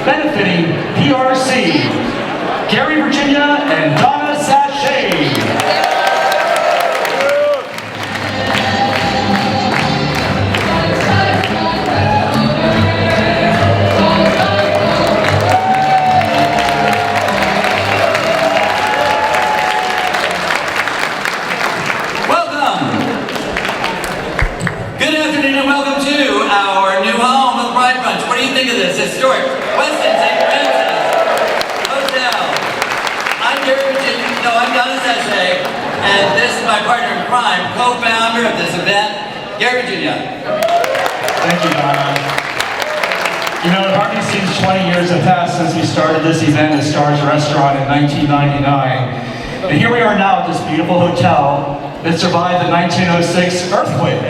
Benefiting PRC, Gary, Virginia, and Donna, Sachet. Welcome. Good afternoon and welcome to our new home of Pride Brunch. What do you think of this historic Westin St. Francis Hotel? I'm Donna Sachet, and this is my partner in crime, co-founder of this event, Gary, Virginia. Thank you, Donna. You know, it hardly seems 20 years have passed since we started this event at Stars Restaurant in 1999. And here we are now at this beautiful hotel that survived the 1906 earthquake.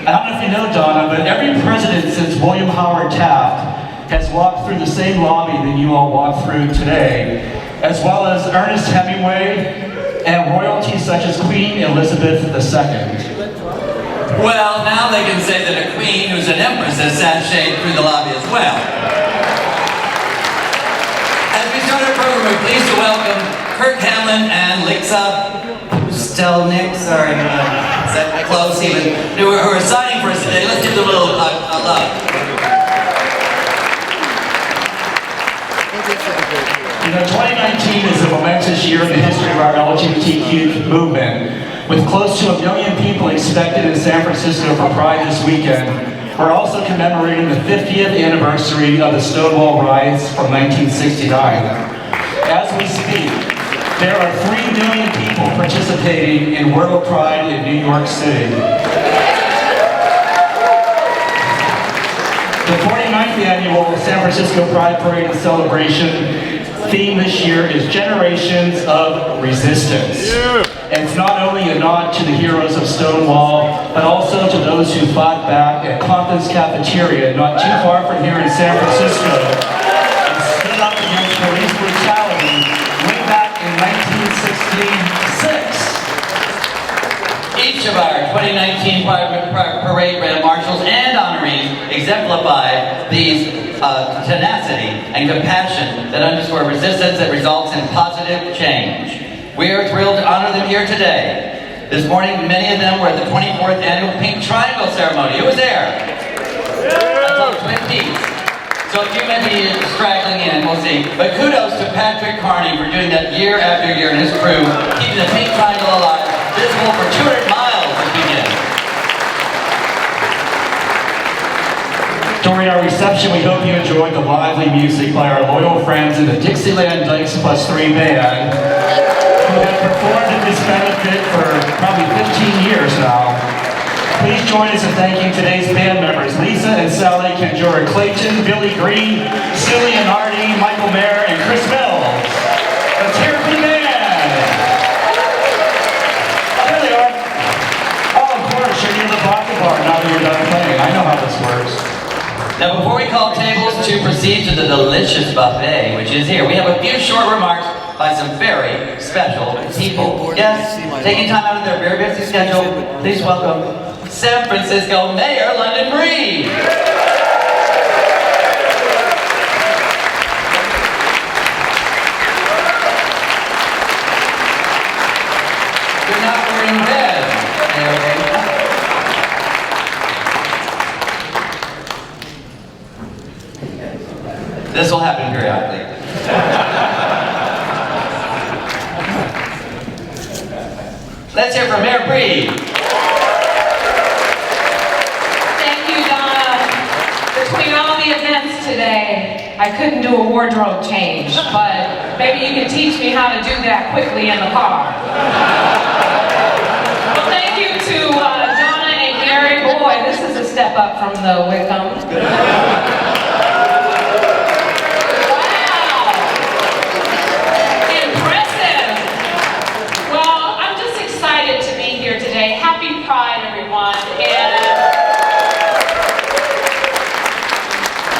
I don't know if you know, Donna, but every president since William Howard Taft has walked through the same lobby that you all walked through today, as well as Ernest Hemingway and royalty such as Queen Elizabeth II. Well, now they can say that a queen who's an empress has sashayed through the lobby as well. As we start our program, we're pleased to welcome Kirk Hamlin and Lixa Stelnick, sorry, is that close even, who are signing for us today. Let's give them a little love. You know, 2019 is a momentous year in the history of our LGBTQ movement. With close to 1 million people expected in San Francisco for Pride this weekend, we're also commemorating the 50th anniversary of the Stonewall Riots from 1969. As we speak, there are 3 million people participating in World Pride in New York City. The 49th annual San Francisco Pride Parade and Celebration theme this year is Generations of Resistance. And it's not only a nod to the heroes of Stonewall, but also to those who fought back at Compton's Cafeteria, not too far from here in San Francisco, and stood up against police brutality way back in 1966. Each of our 2019 Parade Grand Marshals and honorees exemplify these tenacity and compassion that underscore resistance that results in positive change. We are thrilled to honor them here today. This morning, many of them were at the 24th Annual Pink Triangle Ceremony. Who was there? That's all Twin Peaks. So a few may be straggling in, we'll see. But kudos to Patrick Carney for doing that year after year and his crew, keeping the Pink Triangle alive, visible for 200 miles this weekend. During our reception, we hope you enjoyed the lively music by our loyal friends in the Dixieland Dykes Plus 3 band, who have performed at this benefit for probably 15 years now. Please join us in thanking today's band members, Lisa and Sally Canjora Clayton, Billy Green, Sulie and Artie, Michael Mayer, and Chris Mills. Let's hear it for the band! There they are. Oh, of course, you're near the vodka bar now that you're done playing. I know how this works. Now before we call tables to proceed to the delicious buffet, which is here, we have a few short remarks by some very special people. Yes, taking time out of their very busy schedule, please welcome San Francisco Mayor London Breed. This will happen periodically. Let's hear from Mayor Bree. Thank you, Donna. Between all the events today, I couldn't do a wardrobe change, but maybe you can teach me how to do that quickly in the car. Well, thank you to Donna and Gary. Boy, this is a step up from the Wickham. Wow! Impressive! Well, I'm just excited to be here today. Happy Pride, everyone. And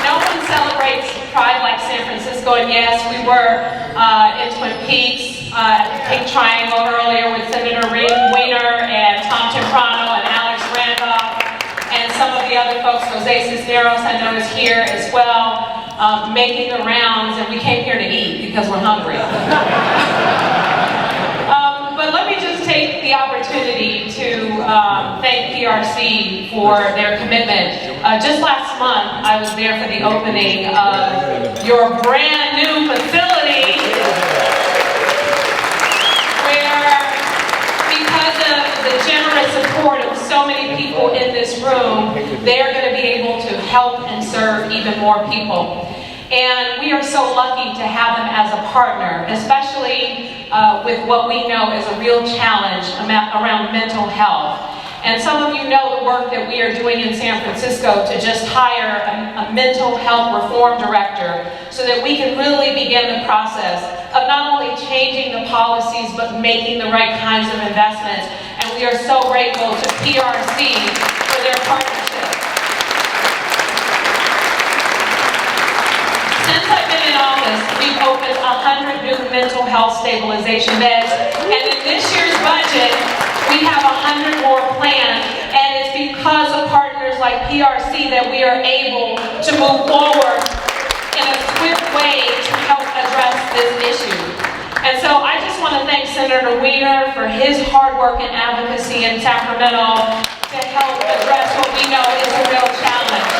no one celebrates Pride like San Francisco. And yes, we were in Twin Peaks at the Pink Triangle earlier with Senator Weiner and Tom Temprano and Alex Randolph and some of the other folks. Jose Cisneros, I know, is here as well, making the rounds. And we came here to eat because we're hungry. But let me just take the opportunity to thank PRC for their commitment. Just last month, I was there for the opening of your brand new facility, where, because of the generous support of so many people in this room, they're going to be able to help and serve even more people. And we are so lucky to have them as a partner, especially with what we know is a real challenge around mental health. And some of you know the work that we are doing in San Francisco to just hire a mental health reform director so that we can really begin the process of not only changing the policies but making the right kinds of investments. And we are so grateful to PRC for their partnership. Since I've been in office, we've opened 100 new mental health stabilization beds, and in this year's budget, we have 100 more planned, and it's because of partners like PRC that we are able to move forward in a swift way to help address this issue. And so I just want to thank Senator Weiner for his hard work and advocacy in Sacramento to help address what we know is a real challenge.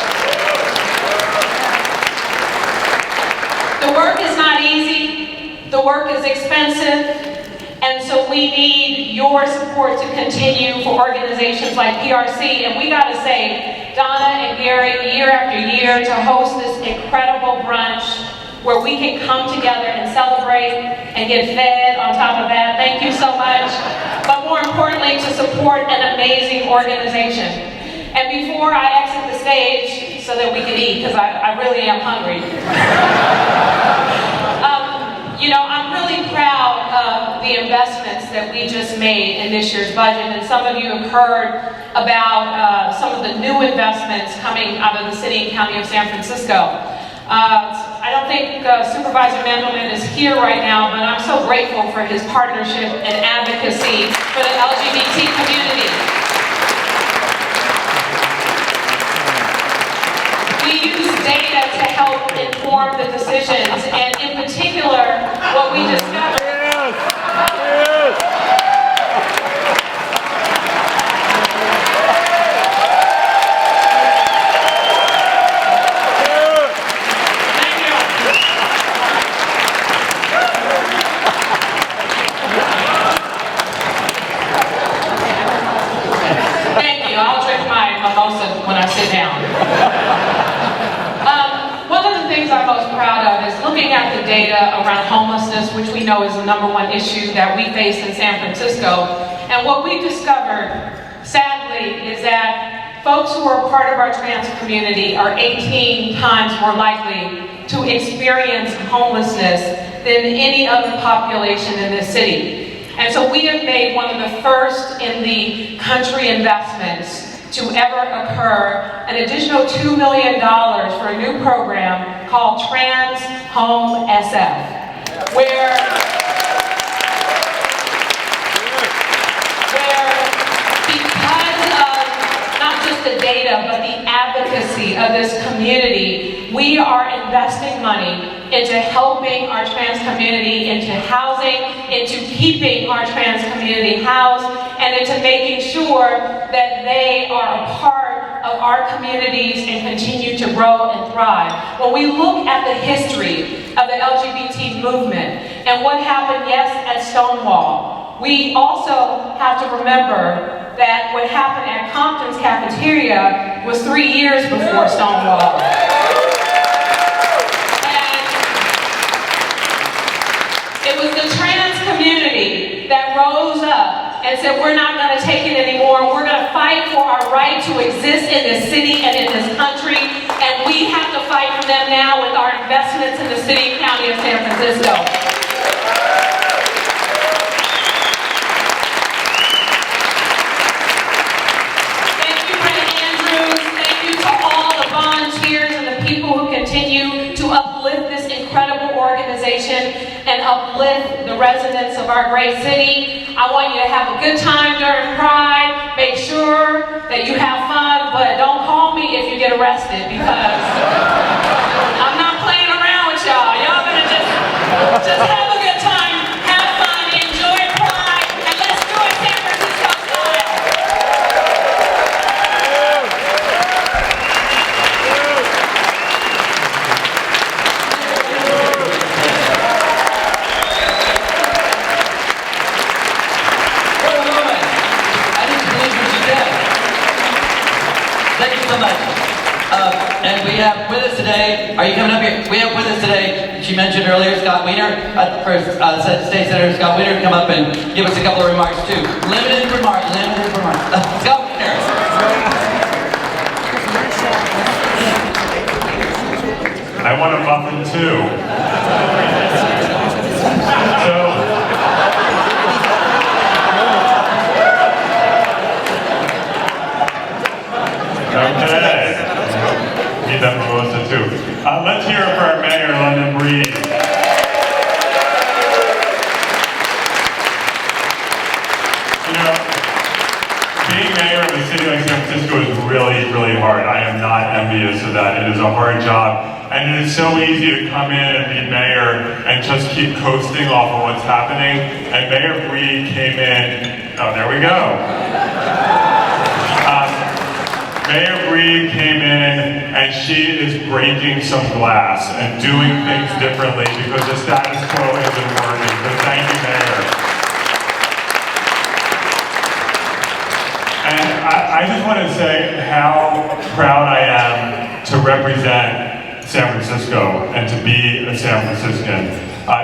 The work is not easy, the work is expensive, and so we need your support to continue for organizations like PRC. And we got to say, Donna and Gary, year after year, to host this incredible brunch where we can come together and celebrate and get fed on top of that. Thank you so much. But more importantly, to support an amazing organization. And before I exit the stage, so that we can eat, because I really am hungry. You know, I'm really proud of the investments that we just made in this year's budget, and some of you have heard about some of the new investments coming out of the city and county of San Francisco. I don't think Supervisor Mandelman is here right now, but I'm so grateful for his partnership and advocacy for the LGBT community. We use data to help inform the decisions, and in particular, what we discovered. Thank you. I'll drink my mimosa when I sit down. One of the things I'm most proud of is looking at the data around homelessness, which we know is the #1 issue that we face in San Francisco. And what we discovered, sadly, is that folks who are part of our trans community are 18 times more likely to experience homelessness than any other population in this city. And so we have made one of the first in the country investments to ever occur, an additional $2 million for a new program called Trans Home SF, where because of not just the data, but the advocacy of this community, we are investing money into helping our trans community, into housing, into keeping our trans community housed, and into making sure that they are a part of our communities and continue to grow and thrive. When we look at the history of the LGBT movement and what happened, yes, at Stonewall, we also have to remember that what happened at Compton's cafeteria was 3 years before Stonewall. And it was the trans community that rose up and said, we're not going to take it anymore. We're going to fight for our right to exist in this city and in this country. And we have to fight for them now with our investments in the city and county of San Francisco. Thank you, Brent Andrews. Thank you to all the volunteers and the people who continue to uplift this incredible organization and uplift the residents of our great city. I want you to have a good time during Pride. Make sure that you have fun, but don't call me if you get arrested, because I'm not playing around with y'all. Y'all gonna just have a good time, have fun, enjoy Pride, and let's do it San Francisco style. Thank you so much. And we have with us today, are you coming up here? We have with us today, she mentioned earlier, Scott Wiener, first State Senator Scott Wiener, to come up and give us a couple of remarks too. Limited remarks. Scott Wiener. I want a muffin too. Okay. Need that mimosa too. Let's hear it for our mayor, London Breeze. You know, being mayor of a city like San Francisco is really, really hard. I am not envious of that. It is a hard job. And it is so easy to come in and be mayor and just keep coasting off of what's happening. And Mayor Breed came in, oh, there we go. Mayor Breed came in and she is breaking some glass and doing things differently because the status quo isn't working. So thank you, Mayor. And I just want to say how proud I am to represent San Francisco and to be a San Franciscan.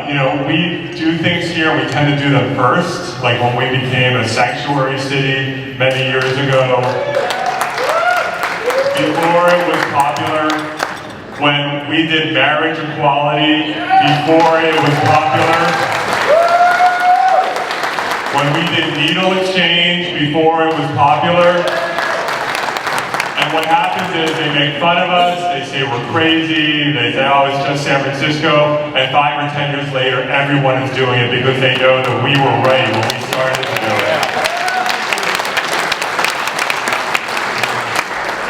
You know, we do things here, we tend to do them first, like when we became a sanctuary city many years ago. Before it was popular, when we did marriage equality, before it was popular, when we did needle exchange, before it was popular. And what happens is they make fun of us, they say we're crazy, they say, oh, it's just San Francisco, and 5 or 10 years later, everyone is doing it because they know that we were right when we started to do it.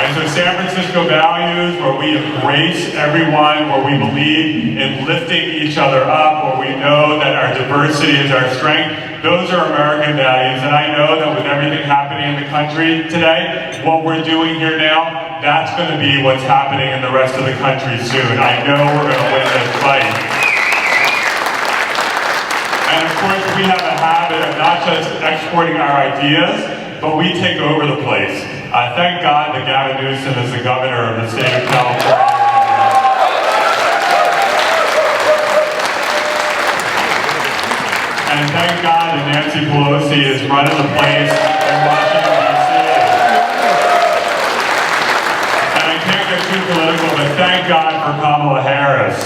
And so San Francisco values, where we embrace everyone, where we believe in lifting each other up, where we know that our diversity is our strength, those are American values. And I know that with everything happening in the country today, what we're doing here now, that's going to be what's happening in the rest of the country soon. I know we're going to win this fight. And of course, we have a habit of not just exporting our ideas, but we take over the place. Thank God that Gavin Newsom is the governor of the state of California. And thank God that Nancy Pelosi is running the place in Washington, D.C. And I can't get too political, but thank God for Kamala Harris.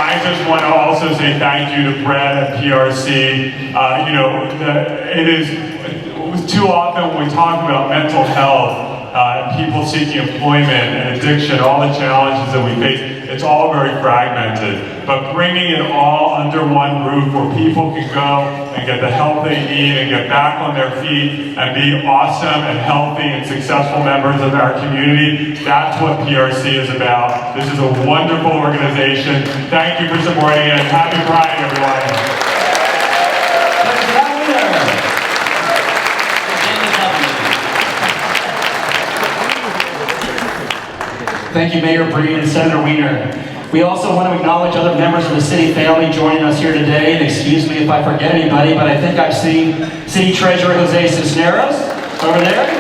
I just want to also say thank you to Brad at PRC. You know, it is too often when we talk about mental health, people seeking employment and addiction, all the challenges that we face, it's all very fragmented. But bringing it all under one roof where people can go and get the help they need and get back on their feet and be awesome and healthy and successful members of our community, that's what PRC is about. This is a wonderful organization. Thank you for supporting it. Happy Pride, everyone. Thank you, Mayor Breen and Senator Wiener. We also want to acknowledge other members of the city family joining us here today, and excuse me if I forget anybody, but I think I've seen City Treasurer Jose Cisneros over there.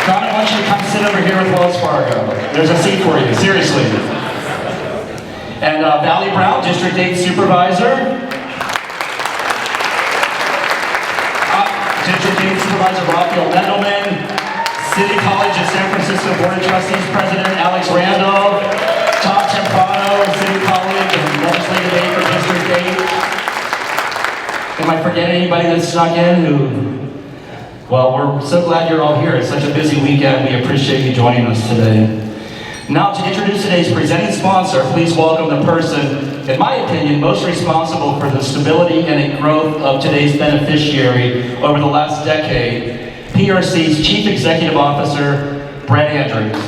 Donna, I want you to come sit over here with Wells Fargo. There's a seat for you, seriously. And Valley Brown, District 8 Supervisor. District 8 Supervisor Raphael Mendelman. City College of San Francisco Board of Trustees President Alex Randall. Tom Temprano, City College and Legislative Aide for District 8. Am I forgetting anybody that snuck in who? Well, we're so glad you're all here. It's such a busy weekend. We appreciate you joining us today. Now, to introduce today's presenting sponsor, please welcome the person, in my opinion, most responsible for the stability and growth of today's beneficiary over the last decade, PRC's Chief Executive Officer, Brett Andrews.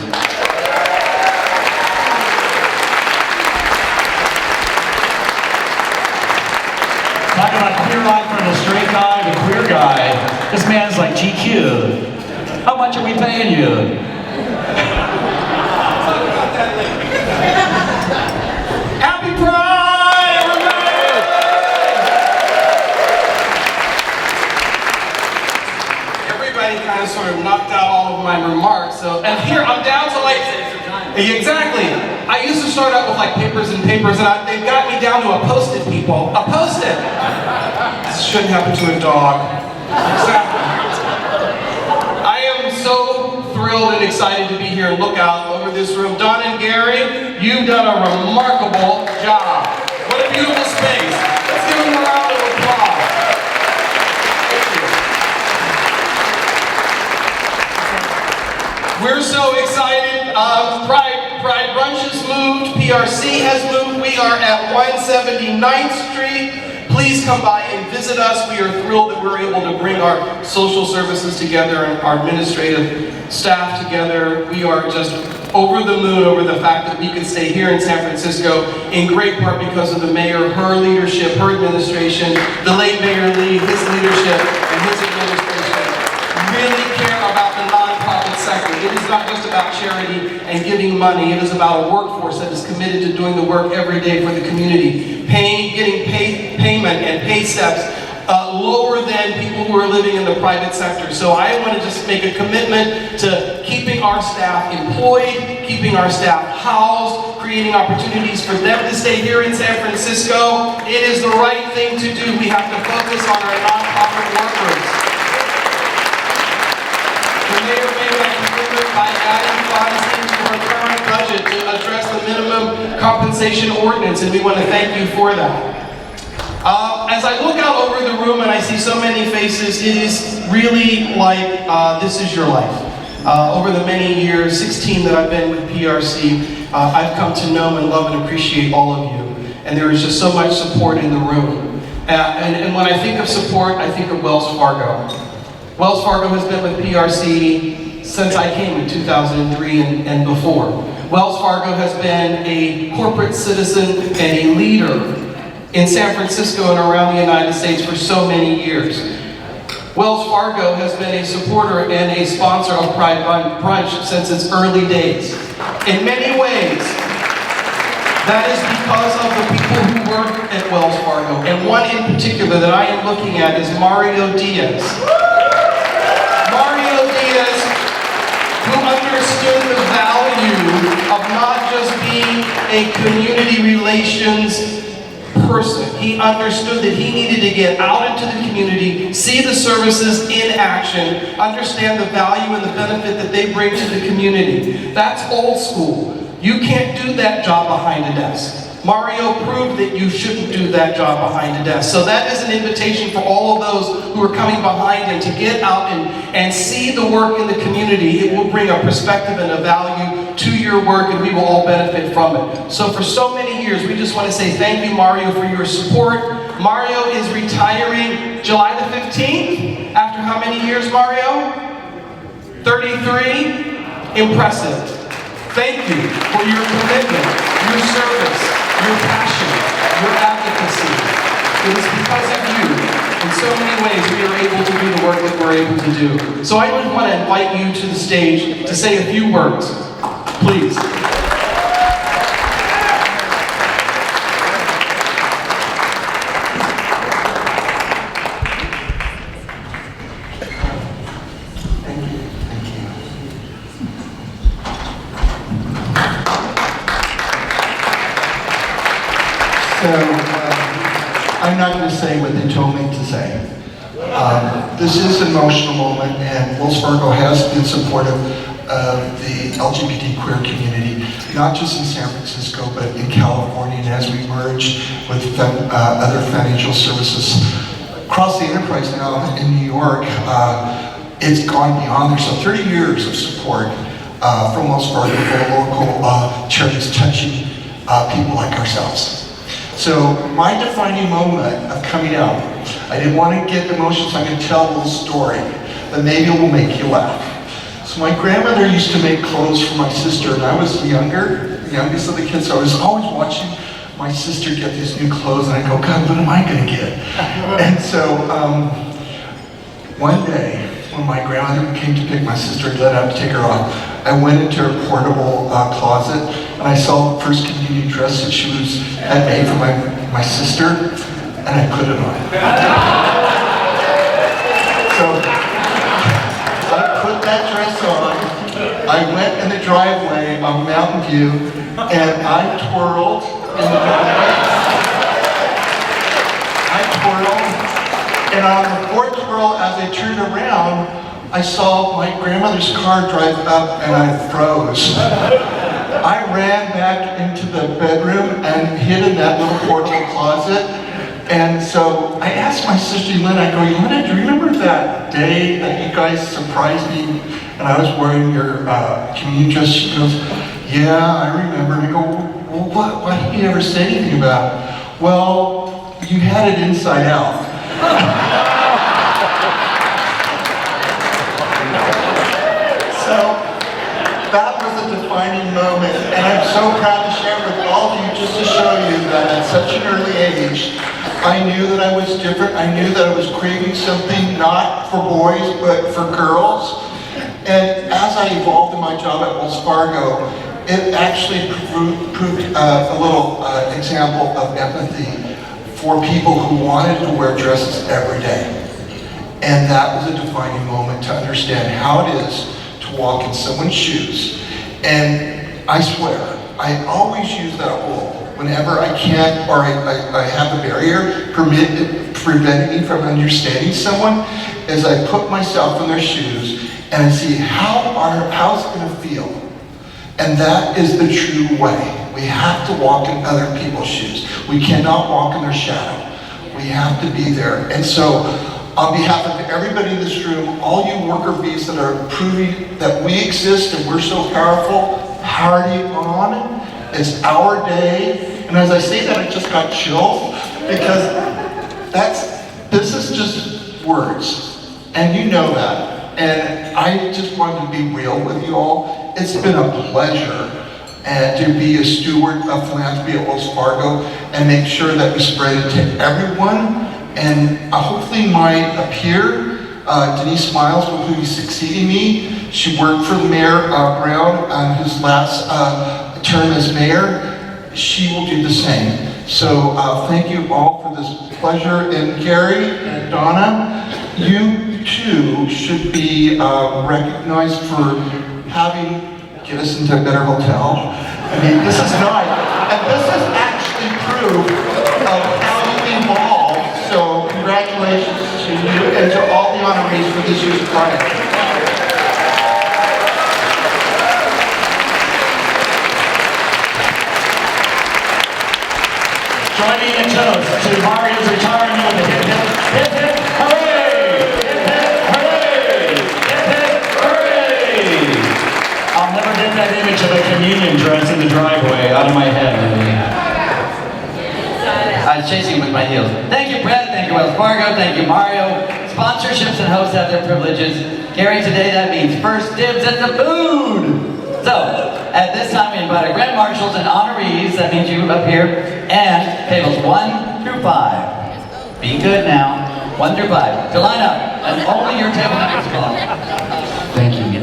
Talking about queer life from the straight guy to queer guy, this man's like GQ. How much are we paying you? Happy Pride, everybody! Everybody kind of sort of knocked out all of my remarks, and here I'm down to like, exactly. I used to start out with like papers and they've got me down to a Post-it, people. A Post-it! This shouldn't happen to a dog. Exactly. I am so thrilled and excited to be here and look out over this room. Donna and Gary, you've done a remarkable job. What a beautiful space. Let's give them a round of applause. Thank you. We're so excited. Pride Brunch has moved. PRC has moved. We are at 179th Street. Please come by and visit us. We are thrilled that we're able to bring our social services together and our administrative staff together. We are just over the moon over the fact that we could stay here in San Francisco, in great part because of the mayor, her leadership, her administration, the late Mayor Lee, his leadership, and his administration really care about the nonprofit sector. It is not just about charity and giving money. It is about a workforce that is committed to doing the work every day for the community, getting payment and pay steps lower than people who are living in the private sector. So I want to just make a commitment to keeping our staff employed, keeping our staff housed, creating opportunities for them to stay here in San Francisco. It is the right thing to do. We have to focus on our nonprofit workers. The mayor made that commitment by adding funds into our current budget to address the minimum compensation ordinance, and we want to thank you for that. As I look out over the room and I see so many faces, it is really like this is your life. Over the many years, 16 that I've been with PRC, I've come to know and love and appreciate all of you. And there is just so much support in the room. And when I think of support, I think of Wells Fargo. Wells Fargo has been with PRC since I came in 2003 and before. Wells Fargo has been a corporate citizen and a leader in San Francisco and around the United States for so many years. Wells Fargo has been a supporter and a sponsor of Pride Brunch since its early days. In many ways, that is because of the people who work at Wells Fargo. And one in particular that I am looking at is Mario Diaz. Mario Diaz, who understood the value of not just being a community relations person. He understood that he needed to get out into the community, see the services in action, understand the value and the benefit that they bring to the community. That's old school. You can't do that job behind a desk. Mario proved that you shouldn't do that job behind a desk. So that is an invitation for all of those who are coming behind him to get out and see the work in the community. It will bring a perspective and a value to your work, and we will all benefit from it. So for so many years, we just want to say thank you, Mario, for your support. Mario is retiring July the 15th. After how many years, Mario? 33? Impressive. Thank you for your commitment, your service, your passion, your advocacy. It is because of you in so many ways we are able to do the work that we're able to do. So I would want to invite you to the stage to say a few words, please. I'm not going to say what they told me to say. This is an emotional moment, and Wells Fargo has been supportive of the LGBT queer community, not just in San Francisco, but in California, and as we merge with other financial services across the enterprise now in New York, it's gone beyond. There's 30 years of support from Wells Fargo for local charities touching people like ourselves. So my defining moment of coming out, I didn't want to get emotional, so I'm going to tell a little story that maybe will make you laugh. So my grandmother used to make clothes for my sister, and I was the youngest of the kids, so I was always watching my sister get these new clothes, and I go, God, what am I going to get? And so one day, when my grandmother came to pick my sister and let out to take her off, I went into her portable closet, and I saw the first communion dress that she had made for my sister, and I put it on. So I put that dress on, I went in the driveway on Mountain View, and I twirled in the driveway. I twirled, and on the fourth twirl, as I turned around, I saw my grandmother's car drive up, and I froze. I ran back into the bedroom and hid in that little portable closet. And so I asked my sister Lynn, I go, Lynn, do you remember that day that you guys surprised me and I was wearing your communion dress? She goes, yeah, I remember. And I go, well, what did you ever say anything about it? Well, you had it inside out. So that was a defining moment, and I'm so proud to share it with all of you just to show you that at such an early age, I knew that I was different. I knew that I was craving something not for boys, but for girls. And as I evolved in my job at Wells Fargo, it actually proved a little example of empathy for people who wanted to wear dresses every day. And that was a defining moment to understand how it is to walk in someone's shoes. And I swear, I always use that rule whenever I can, or I have a barrier preventing me from understanding someone, is I put myself in their shoes and I see how's it gonna feel. And that is the true way. We have to walk in other people's shoes. We cannot walk in their shadow. We have to be there. And so, on behalf of everybody in this room, all you worker bees that are proving that we exist and we're so powerful, party on. It's our day. And as I say that, I just got chills because this is just words. And you know that. And I just wanted to be real with you all. It's been a pleasure to be a steward of philanthropy at Wells Fargo and make sure that we spread it to everyone. And hopefully my peer, Denise Miles, who is succeeding me, she worked for Mayor Brown on his last term as mayor. She will do the same. So thank you all for this pleasure. And Gary and Donna, you too should be recognized for get us into a better hotel. I mean, this is not, and this is actually proof of how you evolve. So congratulations to you and to all the honorees for this year's prize. Joining in toast to Mario's retirement with a hip hip, hip hip, hooray! Hip hip, hooray! Hip hip, hooray! I'll never get that image of a communion dress in the driveway out of my head. I was chasing with my heels. Thank you, Brett. Thank you, Wells Fargo. Thank you, Mario. Sponsorships and hosts have their privileges. Gary, today that means first dibs at the food. So, at this time, we invite our grand marshals and honorees, that means you up here, and tables 1 through 5. Be good now. 1 through 5. To line up, and only your table numbers call. Thank you.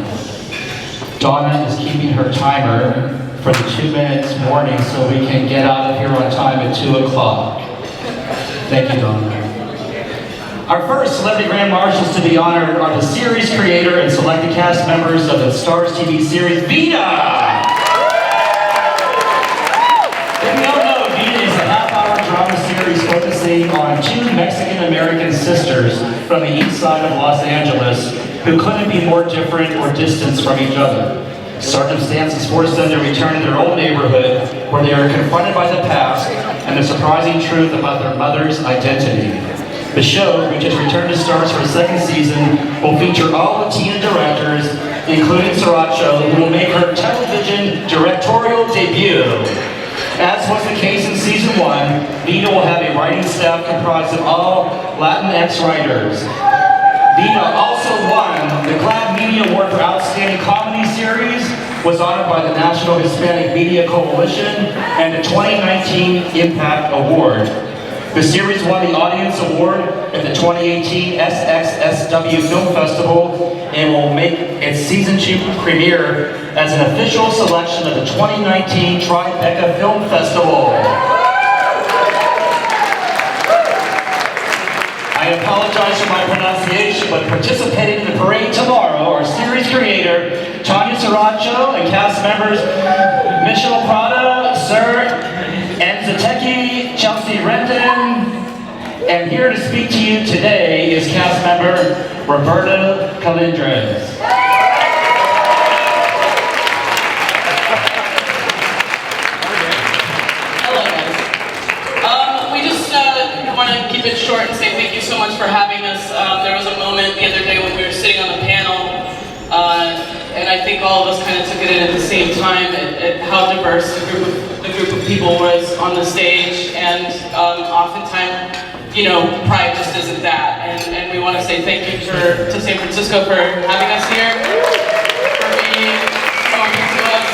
Donna is keeping her timer for the 2 minutes warning so we can get out of here on time at 2 o'clock. Thank you, Donna. Our first celebrity grand marshals to be honored are the series creator and selected cast members of the Stars TV series Vida. If you don't know, Vida is a half-hour drama series focusing on 2 Mexican-American sisters from the east side of Los Angeles who couldn't be more different or distanced from each other. Circumstances forced them to return to their old neighborhood where they are confronted by the past and the surprising truth about their mother's identity. The show, which has returned to Stars for a 2nd season, will feature all Latina directors, including Sachet, who will make her television directorial debut. As was the case in season 1, Vida will have a writing staff comprised of all Latinx writers. Vida also won the GLAAD Media Award for Outstanding Comedy Series, was honored by the National Hispanic Media Coalition, and the 2019 Impact Award. The series won the Audience Award at the 2018 SXSW Film Festival and will make its season 2 premiere as an official selection of the 2019 Tribeca Film Festival. I apologize for my pronunciation, but participating in the parade tomorrow are series creator Tanya Sriracha and cast members Michelle Prada, Sir Enzateki, Chelsea Renton, and here to speak to you today is cast member Roberta Calindres. Hello guys. We just want to keep it short and say thank you so much for having us. There was a moment the other day when we were sitting on the panel, and I think all of us kind of took it in at the same time at how diverse the group of people was on the stage, and oftentimes, you know, pride just isn't that, and we want to say thank you to San Francisco for having us here, for being talking to us.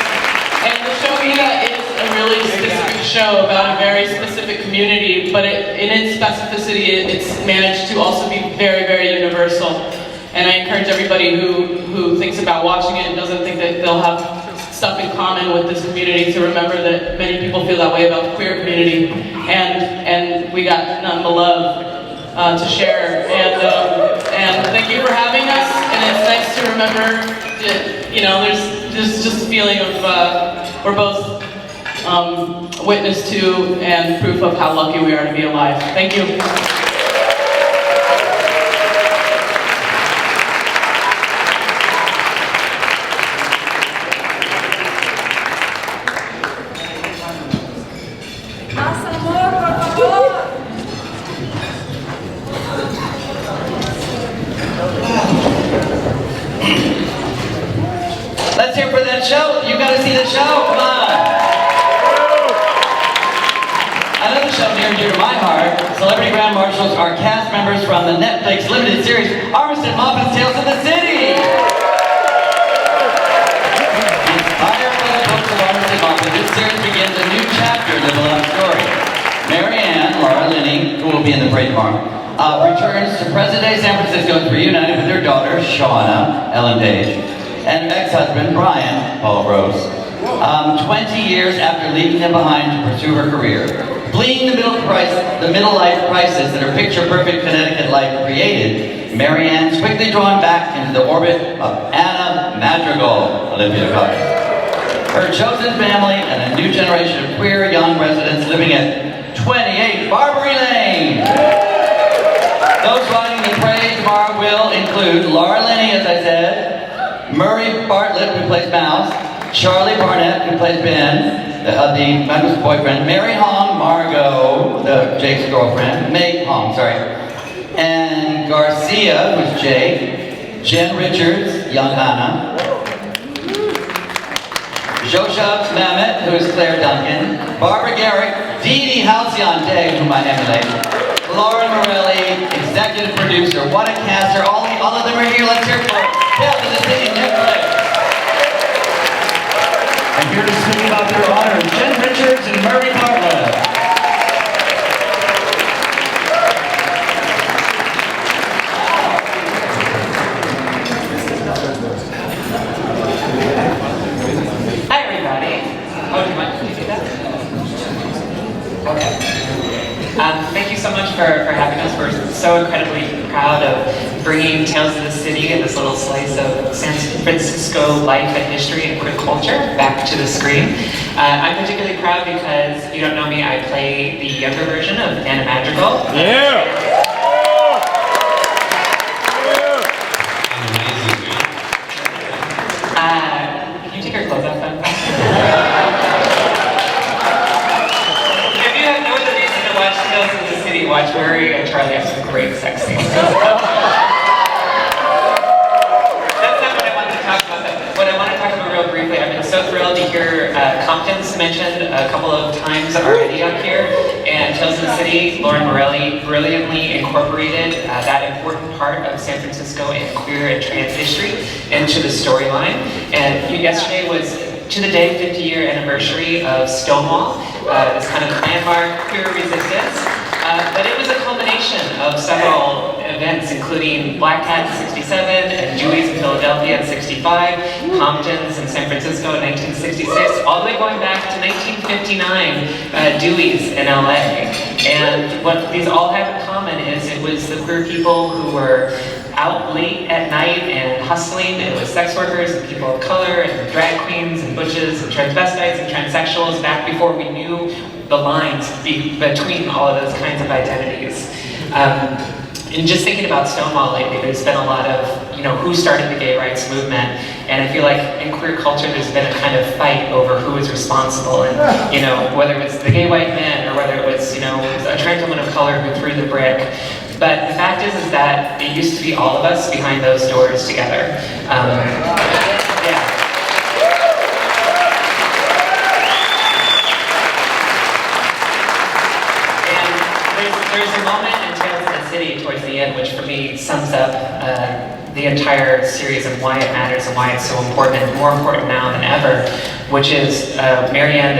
And the show Vida is a really specific show about a very specific community, but in its specificity, it's managed to also be very, very universal. And I encourage everybody who thinks about watching it and doesn't think that they'll have stuff in common with this community to remember that many people feel that way about the queer community, and we got none but love to share. And thank you for having us. And it's nice to remember that, you know, there's just a feeling of we're both witness to and proof of how lucky we are to be alive. Thank you. Let's hear for that show. You gotta see the show, come on. Another show near and dear to my heart, Celebrity Grand Marshals are cast members from the Netflix limited series Armistead Maupin's Tales of the City. Inspired by the books of Armistead Maupin, this series begins a new chapter in the beloved story. Mary Ann, Laura Linney, who will be in the parade tomorrow, returns to present-day San Francisco to be reunited with her daughter, Shauna, Ellen Page, and ex-husband, Brian, Paul Rose. 20 years after leaving them behind to pursue her career, fleeing the middle-life crisis that her picture-perfect Connecticut life created, Mary Ann's quickly drawn back into the orbit of Anna Madrigal, Olympia Cox, her chosen family, and a new generation of queer young residents living at 28 Barbary Lane. Those riding the parade tomorrow will include Laura Linney, as I said, Murray Bartlett, who plays Mouse, Charlie Barnett, who plays Ben, the member's boyfriend, Mary Hong, Margot, Jake's girlfriend, May Hong, sorry, and Garcia, who's Jake, Jen Richards, young Anna, Joshua Mamet, who is Claire Duncan, Barbara Garrick, Dee Dee Halcyon Day, whom I emulate, Lauren Morelli, executive producer, what a caster, all of them are here, let's hear it for Tales of the City, Netflix. And here to speak about their honor, Jen Richards and Murray Bartlett. so incredibly proud of bringing Tales of the City and this little slice of San Francisco life and history and queer culture back to the screen. I'm particularly proud because, if you don't know me, I play the younger version of Anna Madrigal. Yeah! Can you take your clothes off then? If you have no other reason to watch Tales of the City, watch Murray and Charlie have some great sex scenes. That's not what I wanted to talk about. What I want to talk about real briefly, I've been so thrilled to hear Compton's mentioned a couple of times already up here, and Tales of the City, Lauren Morelli brilliantly incorporated that important part of San Francisco and queer and trans history into the storyline. And yesterday was, to the day, 50-year anniversary of Stonewall, this kind of landmark queer resistance. But it was a culmination of several events, including Black Cat in '67, and Dewey's in Philadelphia in '65, Compton's in San Francisco in 1966, all the way going back to 1959, Dewey's in LA. And what these all have in common is it was the queer people who were out late at night and hustling. It was sex workers and people of color and drag queens and butches and transvestites and transsexuals back before we knew the lines between all of those kinds of identities. And just thinking about Stonewall lately, there's been a lot of, who started the gay rights movement, and I feel like in queer culture there's been a kind of fight over who is responsible, and whether it was the gay white man or whether it was, a trans woman of color who threw the brick. But the fact is that it used to be all of us behind those doors together. Yeah. There's a moment in Tales of the City towards the end which for me sums up the entire series and why it matters and why it's so important, and more important now than ever, which is Marianne,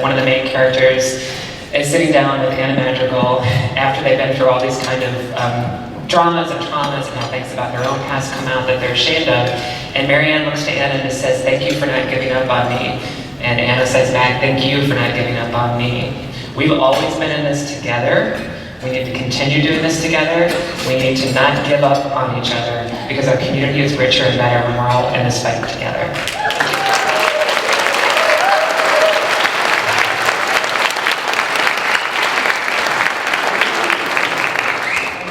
one of the main characters, is sitting down with Anna Madrigal after they've been through all these kind of dramas and traumas and how things about their own past come out that they're ashamed of. And Marianne looks to Anna and just says, "Thank you for not giving up on me." And Anna says back, "Thank you for not giving up on me." We've always been in this together. We need to continue doing this together. We need to not give up on each other because our community is richer and better when we're all in this fight together.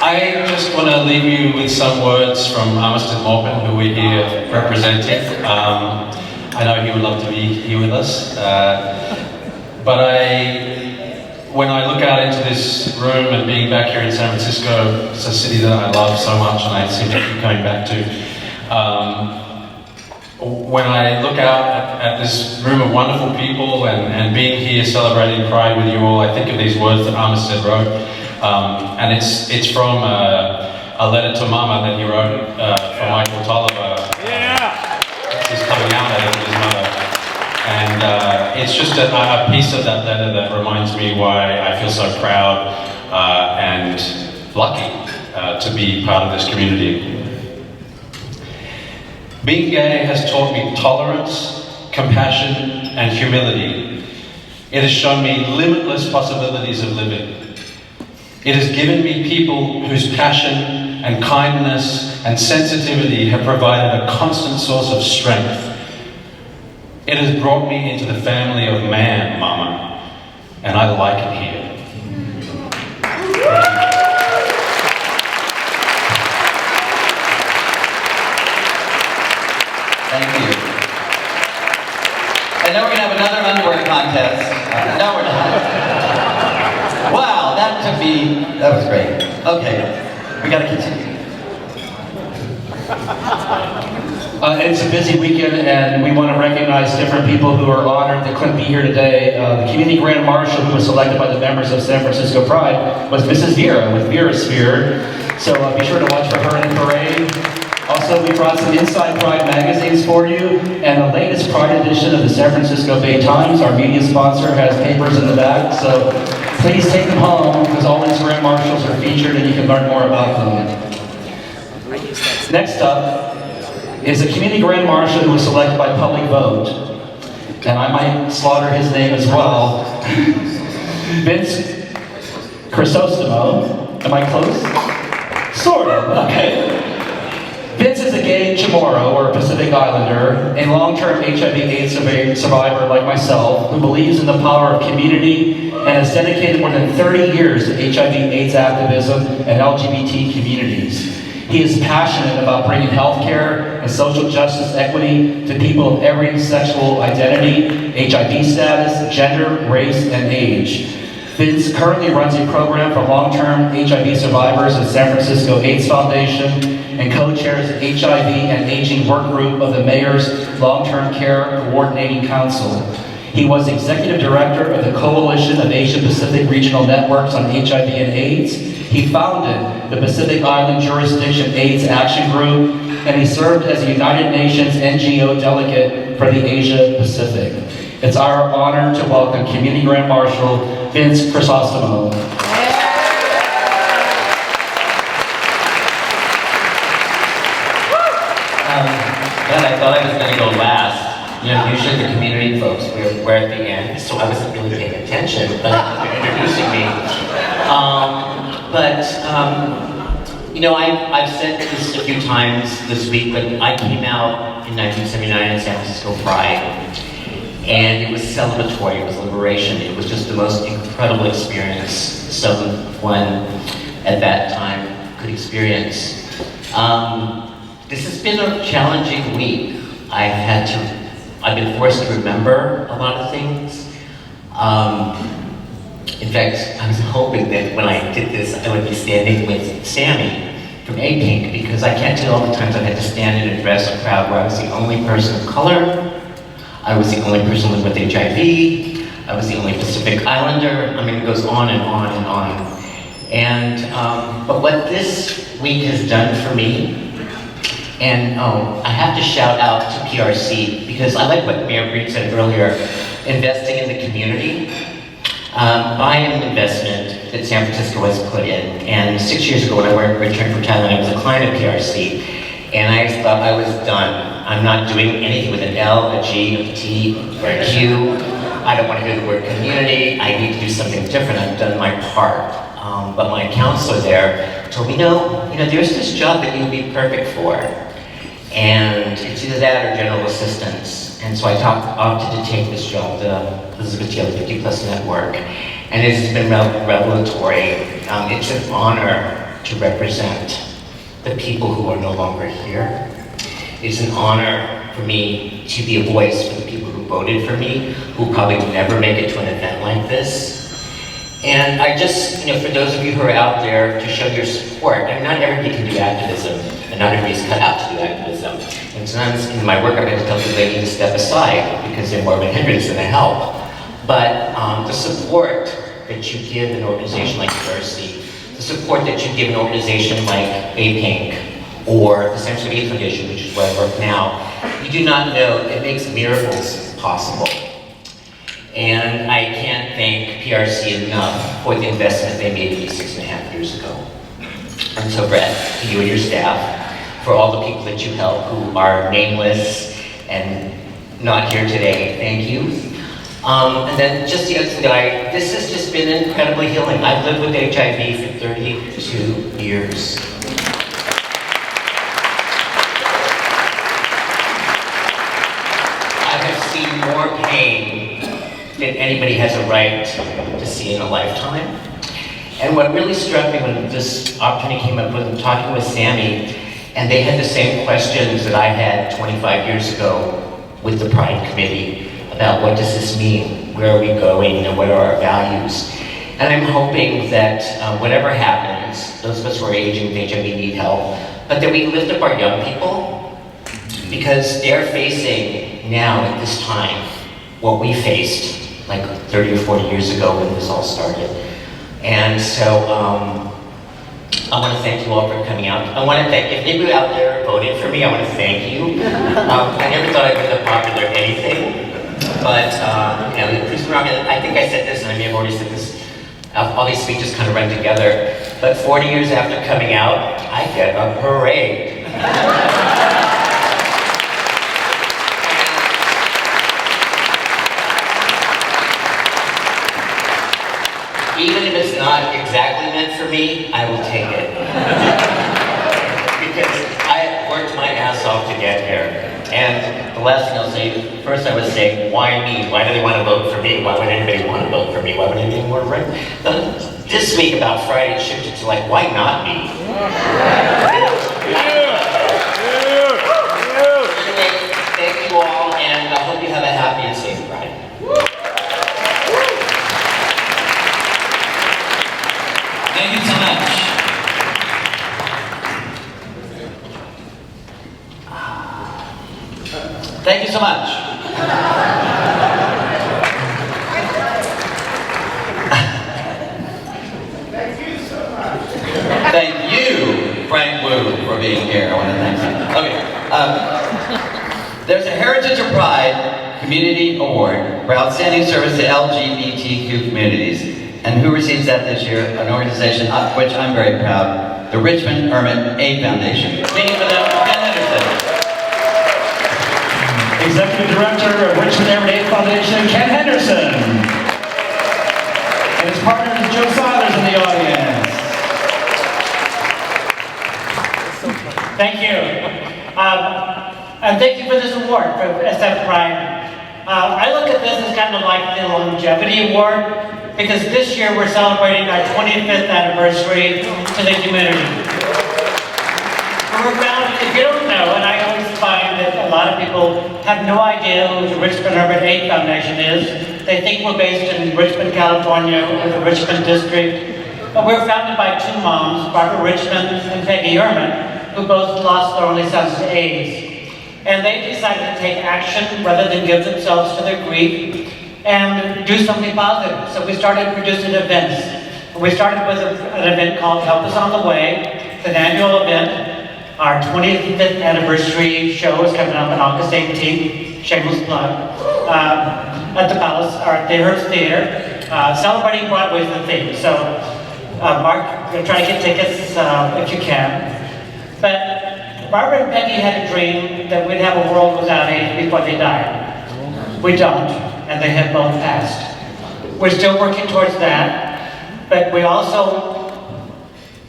I just want to leave you with some words from Armistead Maupin, who we're here representing. I know he would love to be here with us, but when I look out into this room and being back here in San Francisco, it's a city that I love so much and I seem to keep coming back to. When I look out at this room of wonderful people and being here celebrating Pride with you all, I think of these words that Armistead wrote. And it's from a letter to Mama that he wrote for Michael Tolliver. He's coming out of his mother. And it's just a piece of that letter that reminds me why I feel so proud and lucky to be part of this community. Being gay has taught me tolerance, compassion, and humility. It has shown me limitless possibilities of living. It has given me people whose passion and kindness and sensitivity have provided a constant source of strength. It has brought me into the family of man, Mama, and I like it here. Thank you. And now we're going to have another underwear contest. No, we're not. Wow, that was great. Okay, we got to continue. It's a busy weekend and we want to recognize different people who are honored that couldn't be here today. The Community Grand Marshal who was selected by the members of San Francisco Pride was Mrs. Vera with Vera Sphere. So be sure to watch for her in the parade. Also, we brought some Inside Pride magazines for you, and the latest Pride edition of the San Francisco Bay Times, our media sponsor, has papers in the back, so please take them home, because all these Grand Marshals are featured and you can learn more about them. Next up is a Community Grand Marshal who was selected by public vote, and I might slaughter his name as well. Vince Crisostomo. Am I close? Sort of, okay. Vince is a gay Chamorro, or a Pacific Islander, a long-term HIV/AIDS survivor like myself, who believes in the power of community and has dedicated more than 30 years to HIV/AIDS activism and LGBT communities. He is passionate about bringing healthcare and social justice equity to people of every sexual identity, HIV status, gender, race, and age. Vince currently runs a program for long-term HIV survivors at San Francisco AIDS Foundation and co-chairs the HIV and Aging Work Group of the Mayor's Long-Term Care Coordinating Council. He was executive director of the Coalition of Asia Pacific Regional Networks on HIV and AIDS. He founded the Pacific Island Jurisdiction AIDS Action Group, and he served as a United Nations NGO delegate for the Asia Pacific. It's our honor to welcome Community Grand Marshal Vince Crisostomo. I thought I was going to go last. You know, usually the community folks, we're at the end, so I wasn't really paying attention, but you're introducing me. You know, I've said this a few times this week, but I came out in 1979 in San Francisco Pride, and it was celebratory, it was liberation, it was just the most incredible experience someone at that time could experience. This has been a challenging week. I've been forced to remember a lot of things. In fact, I was hoping that when I did this, I would be standing with Sammy from A-Pink, because I can't tell all the times I've had to stand and address a crowd where I was the only person of color, I was the only person living with HIV, I was the only Pacific Islander. I mean, it goes on and on and on. And, but what this week has done for me, and I have to shout out to PRC, because I like what Mayor Breed said earlier, investing in the community. By an investment that San Francisco has put in. And 6 years ago when I returned from Thailand, I was a client of PRC, and I thought I was done. I'm not doing anything with an L, a G, a T, or a Q. I don't want to hear the word community. I need to do something different. I've done my part. But my counselor there told me, no, you know, there's this job that you'll be perfect for. And it's either that or general assistance. And so I opted to take this job, the Elizabeth Taylor 50 Plus Network. And it's been revelatory. It's an honor to represent the people who are no longer here. It's an honor for me to be a voice for the people who voted for me, who probably will never make it to an event like this. And I just, you know, for those of you who are out there, to show your support. I mean, not everybody can do activism, and not everybody's cut out to do activism. And sometimes in my work, I've had to tell people they need to step aside because they're more of a hindrance than a help. But the support that you give an organization like Diversity, the support that you give an organization like A-Pink, or the San Francisco AIDS Foundation, which is where I work now, you do not know, it makes miracles possible. And I can't thank PRC enough for the investment they made in me 6.5 years ago. And so Brett, to you and your staff, for all the people that you help who are nameless and not here today, thank you. And then just the other thing that this has just been incredibly healing. I've lived with HIV for 32 years. I have seen more pain than anybody has a right to see in a lifetime. And what really struck me when this opportunity came up was talking with Sammy, and they had the same questions that I had 25 years ago with the Pride Committee about what does this mean, where are we going, and what are our values. And I'm hoping that whatever happens, those of us who are aging with HIV need help, but that we lift up our young people, because they're facing now at this time what we faced like 30 or 40 years ago when this all started. And so I want to thank you all for coming out. I want to thank, if anybody out there voted for me, I want to thank you. I never thought I'd be the popular anything, but you know, please remember, I think I said this, and I may have already said this, all these speeches kind of run together, but 40 years after coming out, I get a parade. Even if it's not exactly meant for me, I will take it. last thing I'll say, first I was saying, why me? Why do they want to vote for me? Why would anybody want to vote for me? Why would anybody want to run? This week about Friday, it shifted to like, why not me? Anyway, thank you all, and I hope you have a happy and safe Friday. Thank you so much. Thank you so much. Thank you, Frank Wu, for being here. I want to thank you. Okay. There's a Heritage of Pride Community Award for outstanding service to LGBTQ communities. And who receives that this year? An organization of which I'm very proud, the Richmond Ermit Aid Foundation. Speaking for them, Ken Henderson. Executive Director of Richmond Ermit Aid Foundation, Ken Henderson. And his partner, Joe Silers, in the audience. Thank you. And thank you for this award for SF Pride. I look at this as kind of like the longevity award, because this year we're celebrating our 25th anniversary to the community. We're founded, if you don't know, and I always find that a lot of people have no idea who the Richmond Ermit Aid Foundation is. They think we're based in Richmond, California, or the Richmond district. But we're founded by two moms, Barbara Richmond and Peggy Ermit, who both lost their only sons to AIDS. And they decided to take action rather than give themselves to their grief and do something positive. So we started producing events. We started with an event called Help Us on the Way. It's an annual event. Our 25th anniversary show is coming up on August 18th, shameless plug, at the Palace, or at the Hearst Theater. Celebrating Broadway is the theme. So, Mark, you're trying to get tickets if you can. But Barbara and Peggy had a dream that we'd have a world without AIDS before they died. We don't, and they have both passed. We're still working towards that, but we also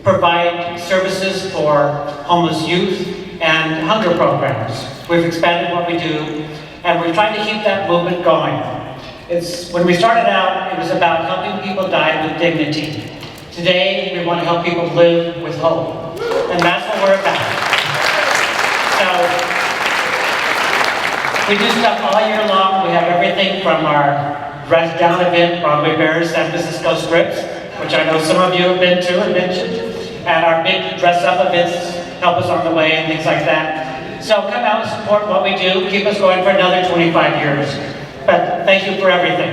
provide services for homeless youth and hunger programs. We've expanded what we do, and we're trying to keep that movement going. When we started out, it was about helping people die with dignity. Today, we want to help people live with hope, and that's what we're about. So, we do stuff all year long. We have everything from our dress down event, Broadway Bears, San Francisco Scripts, which I know some of you have been to and mentioned, and our big dress-up events, Help Us on the Way, and things like that. So come out and support what we do. Keep us going for another 25 years. But thank you for everything.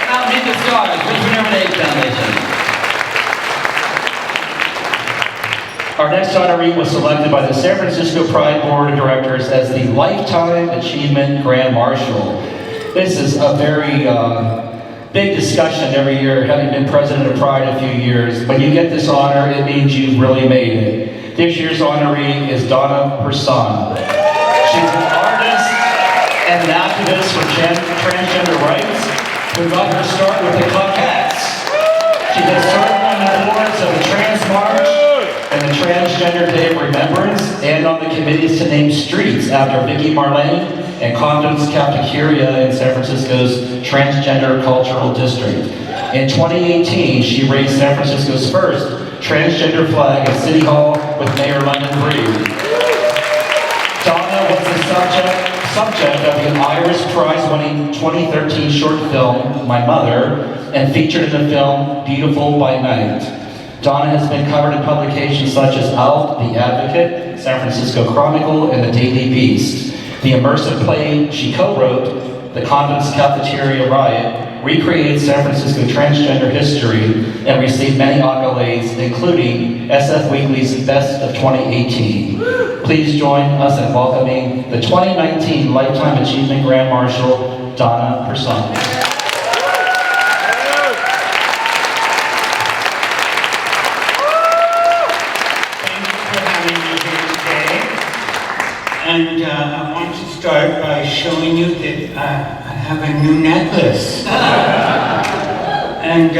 Now meet the stars, Richmond Ermit Aid Foundation. Our next honoree was selected by the San Francisco Pride Board of Directors as the Lifetime Achievement Grand Marshal. This is a very big discussion every year, having been president of Pride a few years. When you get this honor, it means you've really made it. This year's honoree is Donna. She's an artist and an activist for transgender rights who got her start with the Caucats. She has served on the boards of the Trans March and the Transgender Day of Remembrance, and on the committees to name streets after Vicki Marlene and Compton's Cafeteria in San Francisco's Transgender Cultural District. In 2018, she raised San Francisco's first transgender flag at City Hall with Mayor London Breed. Donna was the subject of the Irish Prize-winning 2013 short film, My Mother, and featured in the film Beautiful by Night. Donna has been covered in publications such as Out, The Advocate, San Francisco Chronicle, and The Daily Beast. The immersive play she co-wrote, The Compton's Cafeteria Riot, recreated San Francisco transgender history and received many accolades, including SF Weekly's Best of 2018. Please join us in welcoming the 2019 Lifetime Achievement Grand Marshal, Donna. And I want to start by showing you that I have a new necklace. And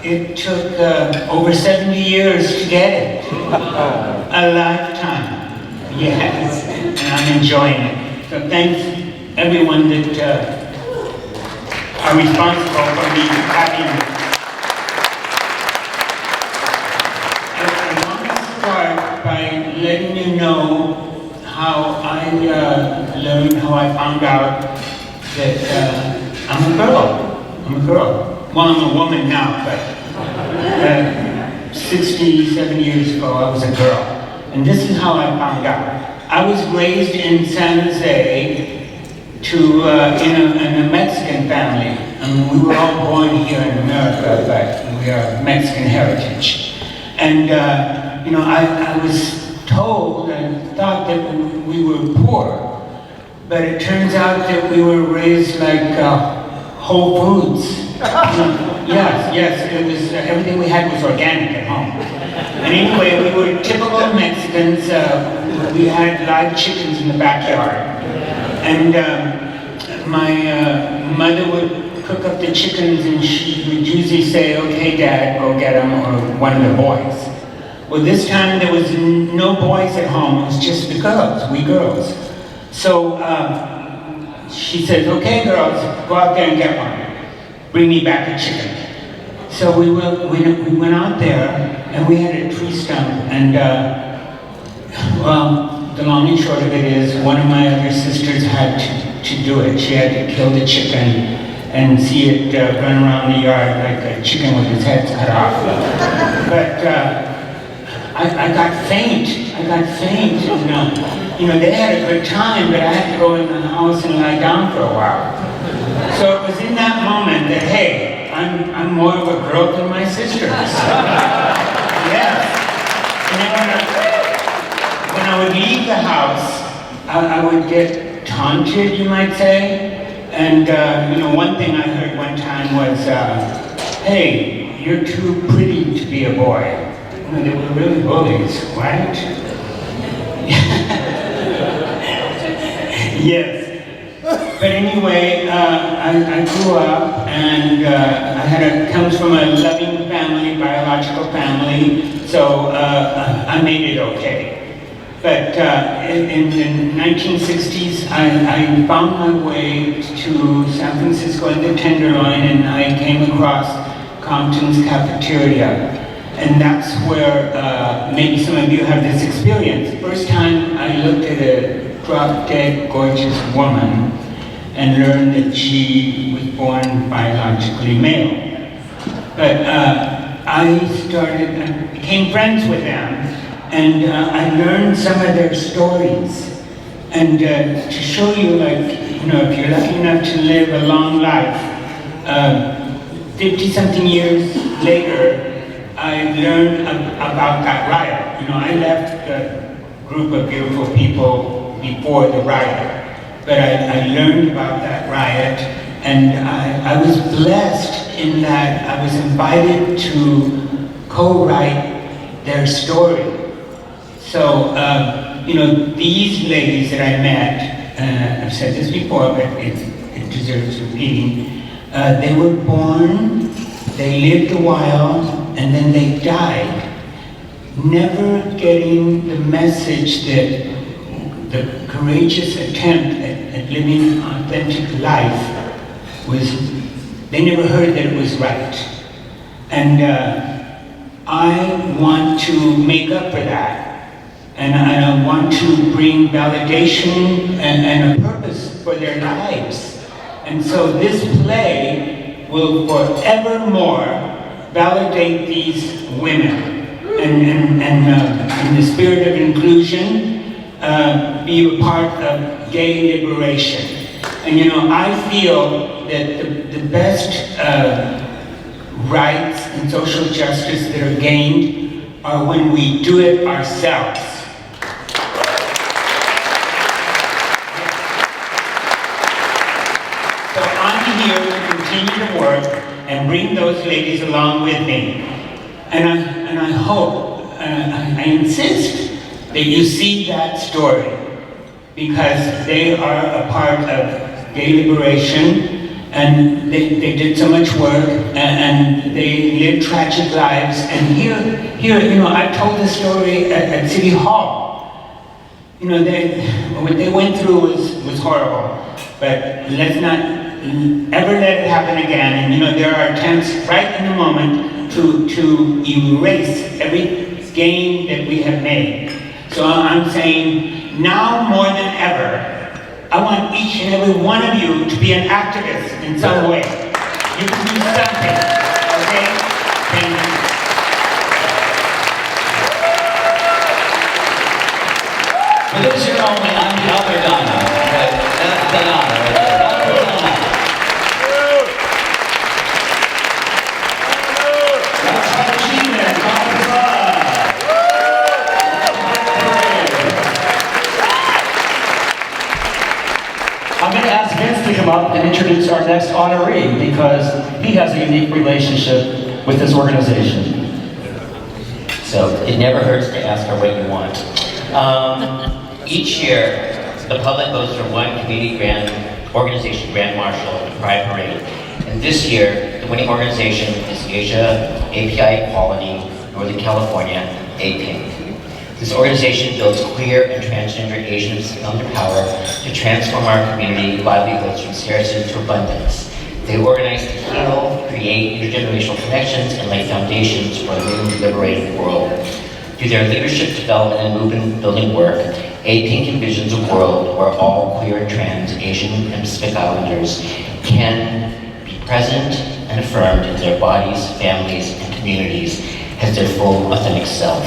it took over 70 years to get it. A lifetime, yes. And I'm I'm enjoying it. So thanks everyone that are responsible for me having it. I want to start by letting you know how I learned, how I found out that I'm a girl. I'm a girl. Well, I'm a woman now, but 67 years ago I was a girl. And this is how I found out. I was raised in San Jose in a Mexican family. I mean, we were all born here in America, but we are Mexican heritage. And I was told and thought that we were poor, but it turns out that we were raised like Whole Foods. Yes, it was, everything we had was organic at home. And anyway, we were typical Mexicans. We had live chickens in the backyard. And my mother would cook up the chickens and she would usually say, okay, Dad, go get them, or one of the boys. Well, this time there was no boys at home, it was just the girls, we girls. So she says, okay, girls, go out there and get one. Bring me back a chicken. So we went out there and we had a tree stump, and well, the long and short of it is one of my other sisters had to do it. She had to kill the chicken and see it run around the yard like a chicken with its head cut off. But I got faint. I got faint. And, they had a good time, but I had to go in the house and lie down for a while. So it was in that moment that, hey, I'm more of a girl than my sisters. Yes. And then when I would leave the house, I would get taunted, you might say. And one thing I heard one time was, hey, you're too pretty to be a boy. They were really bullies, right? Yes. But anyway, I grew up, and comes from a loving family, biological family, so I made it okay. But in the 1960s, I found my way to San Francisco in the Tenderloin, and I came across Compton's cafeteria. And that's where maybe some of you have this experience. First time I looked at a drop-dead gorgeous woman and learned that she was born biologically male. But I became friends with them, and I learned some of their stories. And to show you, if you're lucky enough to live a long life, 50-something years later, I learned about that riot. I left the group of beautiful people before the riot. But I learned about that riot, and I was blessed in that I was invited to co-write their story. So, these ladies that I met, I've said this before, but it deserves repeating, they were born, they lived a while, and then they died, never getting the message that the courageous attempt at living an authentic life they never heard that it was right. And I want to make up for that. And I want to bring validation and a purpose for their lives. And so this play will forevermore validate these women. And in the spirit of inclusion, be a part of gay liberation. And I feel that the best rights and social justice that are gained are when we do it ourselves. So I'm here to continue to work and bring those ladies along with me. And I hope, I insist that you see that story, because they are a part of gay liberation, and they did so much work, and they lived tragic lives. And here, I told the story at City Hall, you know, what they went through was horrible. But let's not ever let it happen again. And you know, there are attempts right in the moment to erase every gain that we have made. So I'm saying, now more than ever, I want each and every one of you to be an activist in some way. You can do something, okay? Thank you. For those who know me, I'm the other Donna. Okay? That's Donna right there. Donna. That's our achievement. I'm going to ask Vince to come up and introduce our next honoree because he has a unique relationship with this organization. So it never hurts to ask her what you want. Each year, the public votes for one community organization grand marshal at the Pride Parade. And this year, the winning organization is Asia API Equality, Northern California, APINC. This organization builds queer and transgender Asians under power to transform our community livelihoods from scarcity to abundance. They organize to heal, create intergenerational connections, and lay foundations for a new liberated world. Through their leadership, development, and movement building work, APINC envisions a world where all queer and trans Asian and Pacific Islanders can be present and affirmed in their bodies, families, and communities as their full, authentic self.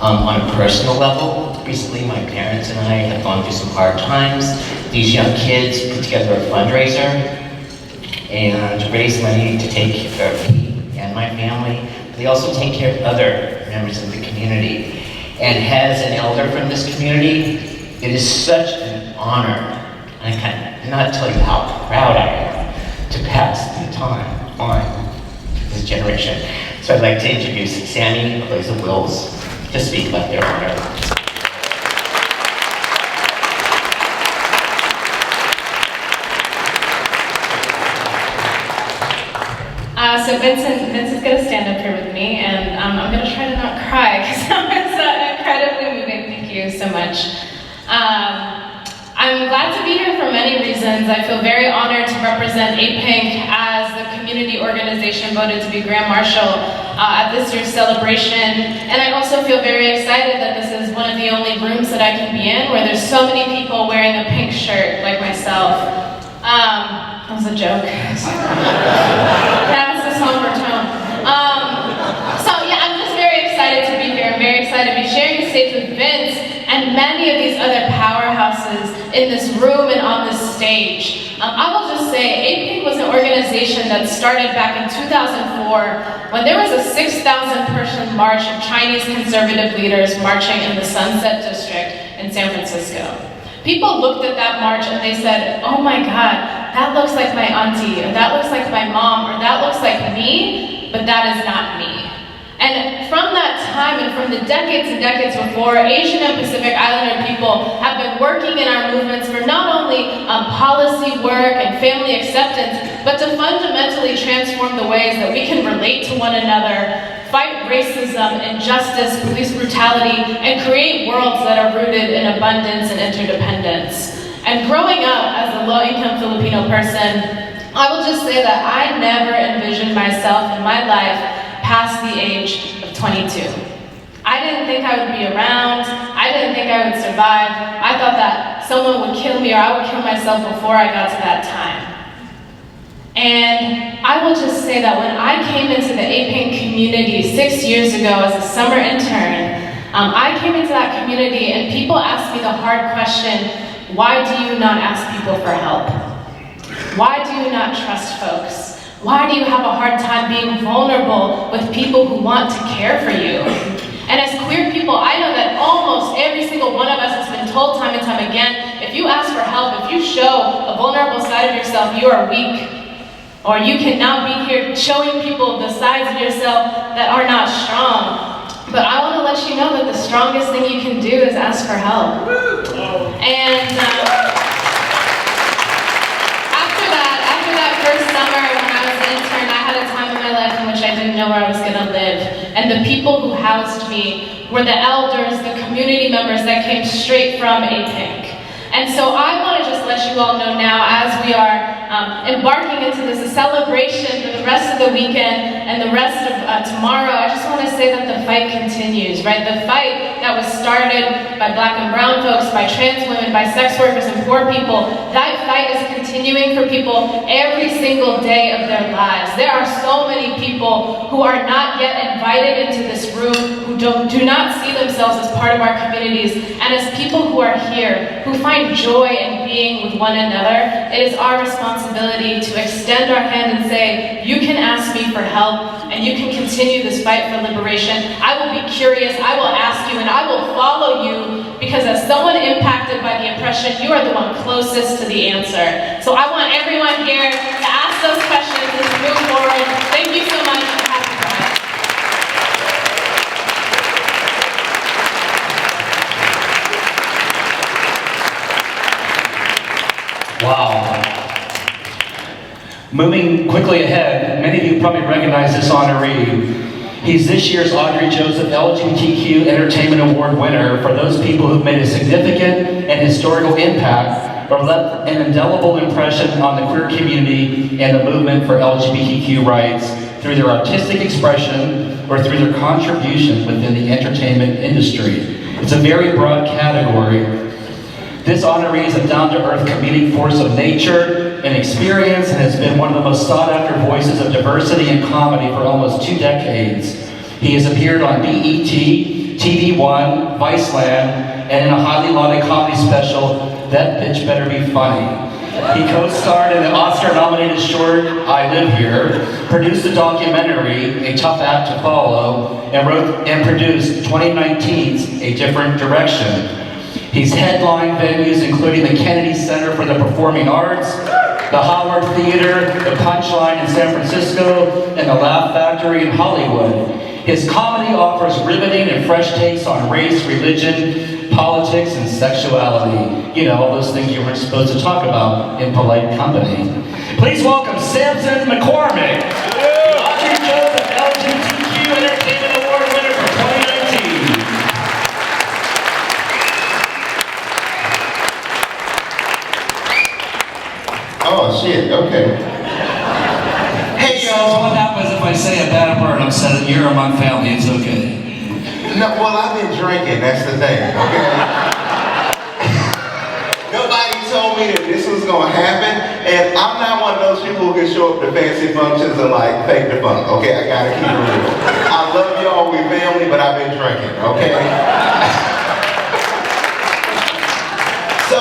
On a personal level, recently my parents and I have gone through some hard times. These young kids put together a fundraiser and raise money to take care of me and my family. But they also take care of other members of the community. And as an elder from this community, it is such an honor, and I cannot tell you how proud I am to pass the time on to this generation. So I'd like to introduce Sammy, Eliza Wills, to speak about their honor. So Vince is going to stand up here with me, and I'm going to try to not cry because it's incredibly moving. Thank you so much. I'm glad to be here for many reasons. I feel very honored to represent APINC as the community organization voted to be Grand Marshal at this year's celebration. And I also feel very excited that this is one of the only rooms that I can be in where there's so many people wearing a pink shirt like myself. That was a joke. That's the somber tone. So yeah, I'm just very excited to be here. I'm very excited to be sharing the stage with Vince and many of these other powerhouses in this room and on this stage. I will just say, APINC was an organization that started back in 2004 when there was a 6,000-person march of Chinese conservative leaders marching in the Sunset District in San Francisco. People looked at that march and they said, oh my God, that looks like my auntie, or that looks like my mom, or that looks like me, but that is not me. And from that time and from the decades and decades before, Asian and Pacific Islander people have been working in our movements for not only policy work and family acceptance, but to fundamentally transform the ways that we can relate to one another, fight racism, injustice, police brutality, and create worlds that are rooted in abundance and interdependence. And growing up as a low-income Filipino person, I will just say that I never envisioned myself in my life past the age of 22. I didn't think I would be around. I didn't think I would survive. I thought that someone would kill me or I would kill myself before I got to that time. And I will just say that when I came into the APINC community 6 years ago as a summer intern, I came into that community and people asked me the hard question, why do you not ask people for help? Why do you not trust folks? Why do you have a hard time being vulnerable with people who want to care for you? And as queer people, I know that almost every single one of us has been told time and time again, if you ask for help, if you show a vulnerable side of yourself, you are weak. Or you can now be here showing people the sides of yourself that are not strong. But I want to let you know that the strongest thing you can do is ask for help. And after that first summer when I was an intern, I had a time in my life in which I didn't know where I was going to live. And the people who housed me were the elders, the community members that came straight from APINC. And so I want to just let you all know now, as we are embarking into this celebration for the rest of the weekend and the rest of tomorrow, I just want to say that the fight continues, right? The fight that was started by Black and brown folks, by trans women, by sex workers and poor people, that fight is continuing for people every single day of their lives. There are so many people who are not yet invited into this room, who do not see themselves as part of our communities, and as people who are here, who find joy in being with one another. It is our responsibility to extend our hand and say, you can ask me for help, and you can continue this fight for liberation. I will be curious, I will ask you, and I will follow you, because as someone impacted by the oppression, you are the one closest to the answer. So I want everyone here to ask those questions and to move forward. Thank you so much. Happy Pride. Wow. Moving quickly ahead, many of you probably recognize this honoree. He's this year's Audrey Joseph LGBTQ Entertainment Award winner for those people who've made a significant and historical impact or left an indelible impression on the queer community and the movement for LGBTQ rights through their artistic expression or through their contribution within the entertainment industry. It's a very broad category. This honoree is a down-to-earth comedic force of nature and experience and has been one of the most sought-after voices of diversity in comedy for almost 2 decades. He has appeared on BET, TV One, Viceland, and in a highly lauded comedy special, That Bitch Better Be Funny. He co-starred in the Oscar-nominated short, I Live Here, produced the documentary, A Tough Act to Follow, and wrote and produced 2019's A Different Direction. He's headlined venues including the Kennedy Center for the Performing Arts, the Howard Theater, the Punchline in San Francisco, and the Laugh Factory in Hollywood. His comedy offers riveting and fresh takes on race, religion, politics, and sexuality. You know, all those things you weren't supposed to talk about in polite company. Please welcome Samson McCormick, the Audrey Joseph LGBTQ Entertainment Award winner for 2019. Oh shit, okay. Hey y'all. What happens if I say a bad word? I'm saying you're among family, it's okay. No, well I've been drinking, that's the thing, okay? Nobody told me that this was gonna happen, and I'm not one of those people who can show up to fancy functions and like fake the funk, okay? I gotta keep it real. I love y'all, we family, but I've been drinking, okay? So,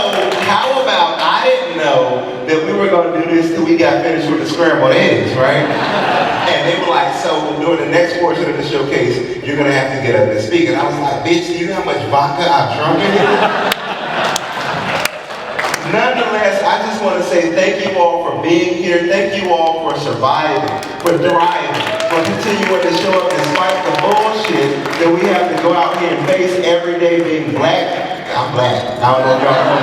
how about, I didn't know that we were going to do this till we got finished with the scrambled eggs, right? And they were like, so during the next portion of the showcase, you're going to have to get up and speak. And I was like, bitch, do you know how much vodka I've drunk in here? Nonetheless, I just want to say thank you all for being here. Thank you all for surviving, for thriving, for continuing to show up despite the bullshit that we have to go out here and face every day being black. I'm black. I don't know if y'all know.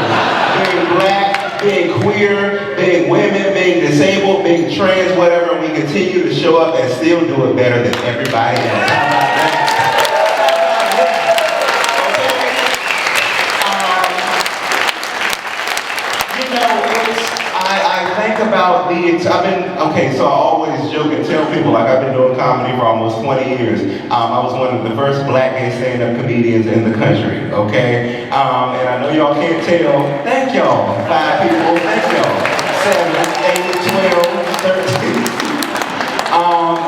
Being black, being queer, being women, being disabled, being trans, whatever, and we continue to show up and still do it better than everybody else. How about that? I think about so I always joke and tell people like I've been doing comedy for almost 20 years. I was one of the first black gay stand-up comedians in the country, okay? And I know y'all can't tell. Thank y'all. 5 people, thank y'all. 7, 8, 12, 13.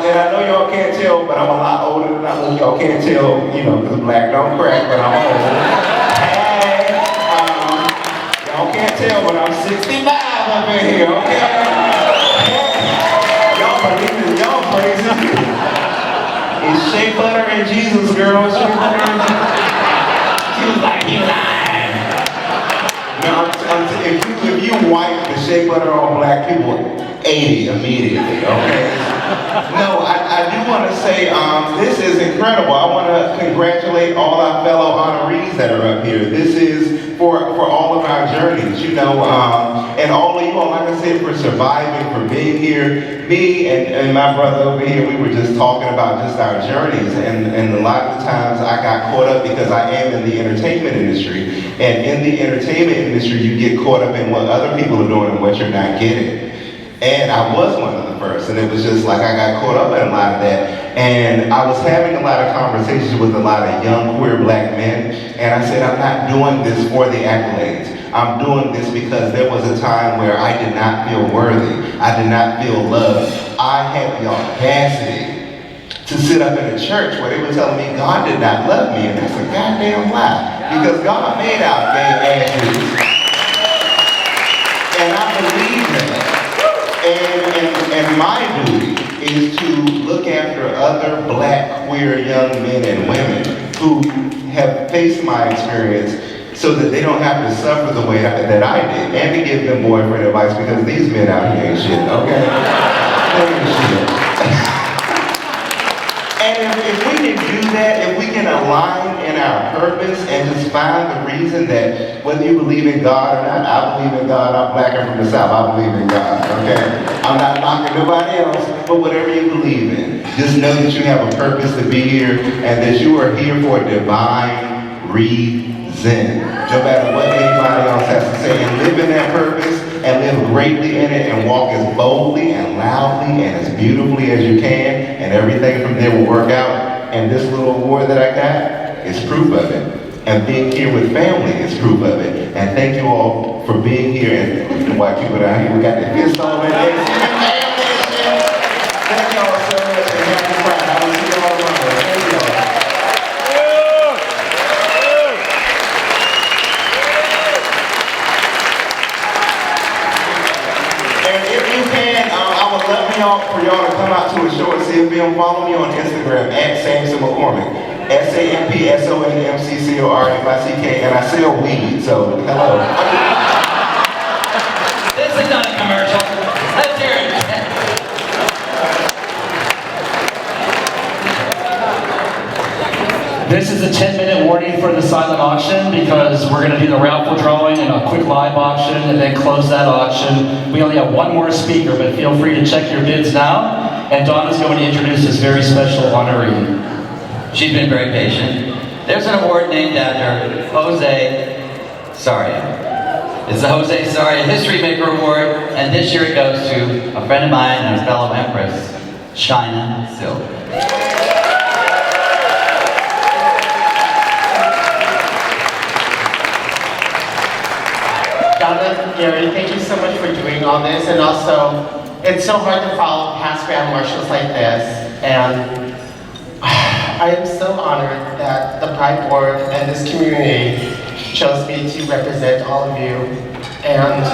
And I know y'all can't tell, but I'm a lot older than I look. Y'all can't tell, you know, because black don't crack, but I'm old. Hey, y'all can't tell, but I'm 65 up in here, okay? Y'all crazy. It's shea butter and Jesus, girl. Shea butter and Jesus. She was like, you lying. No, if you wipe the shea butter on black people, 80 immediately, okay? No, I do want to say this is incredible. I want to congratulate all our fellow honorees that are up here. This is for all of our journeys, you know, and all of you all, like I said, for surviving, for being here. Me and my brother over here, we were just talking about just our journeys, and a lot of the times I got caught up because I am in the entertainment industry, and in the entertainment industry, you get caught up in what other people are doing and what you're not getting. And I was one of the first, and it was just like I got caught up in a lot of that. And I was having a lot of conversations with a lot of young queer black men, and I said, I'm not doing this for the accolades. I'm doing this because there was a time where I did not feel worthy. I did not feel loved. I had the audacity to sit up in a church where they were telling me God did not love me, and that's a goddamn lie. Because God made our gay asses. And I believe that. And my duty is to look after other black, queer young men and women who have faced my experience so that they don't have to suffer the way that I did, and to give them boyfriend advice, because these men out here ain't shit, okay? They ain't shit. And if we can do that, if we can align in our purpose and just find the reason that whether you believe in God or not, I believe in God, I'm black and from the South, I believe in God, okay? I'm not knocking nobody else, but whatever you believe in, just know that you have a purpose to be here and that you are here for a divine reason. No matter what anybody else has to say, and live in that purpose and live greatly in it and walk as boldly and loudly and as beautifully as you can, and everything from there will work out. And this little award that I got is proof of it. And being here with family is proof of it. And thank you all for being here. And the white people down here, we got the fist on it. Thank y'all so much, and happy Pride. I will see y'all tomorrow. Thank y'all. For y'all to come out to a show and see a film, follow me on Instagram at Samson McCormick. SAMPSONMCCORMICK, and I sell weed, so hello. This is not a commercial. Let's hear it. This is a 10-minute warning for the silent auction because we're going to do the raffle drawing and a quick live auction and then close that auction. We only have one more speaker, but feel free to check your bids now. And Donna's going to introduce this very special honoree. She's been very patient. There's an award named after Jose Soria. It's the Jose Soria History Maker Award, and this year it goes to a friend of mine and a fellow empress, China Silk. Donna, Gary, thank you so much for doing all this, and also, it's so hard to follow past grand marshals like this, and I am so honored that the Pride Board and this community chose me to represent all of you, and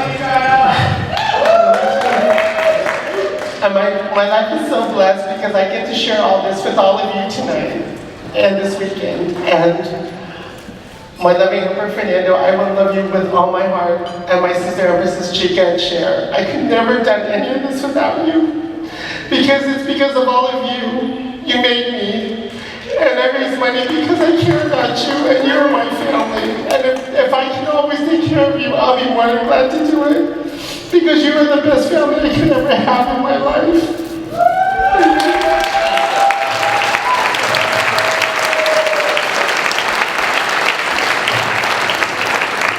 my life is so blessed because I get to share all this with all of you tonight and this weekend, and my loving helper Fernando, I will love you with all my heart, and my sister Empress Chica and Cher. I could never have done any of this without you, because it's because of all of you. You made me, and I raise money because I care about you, and you're my family. And if I can always take care of you, I'll be more than glad to do it, because you are the best family I could ever have in my life.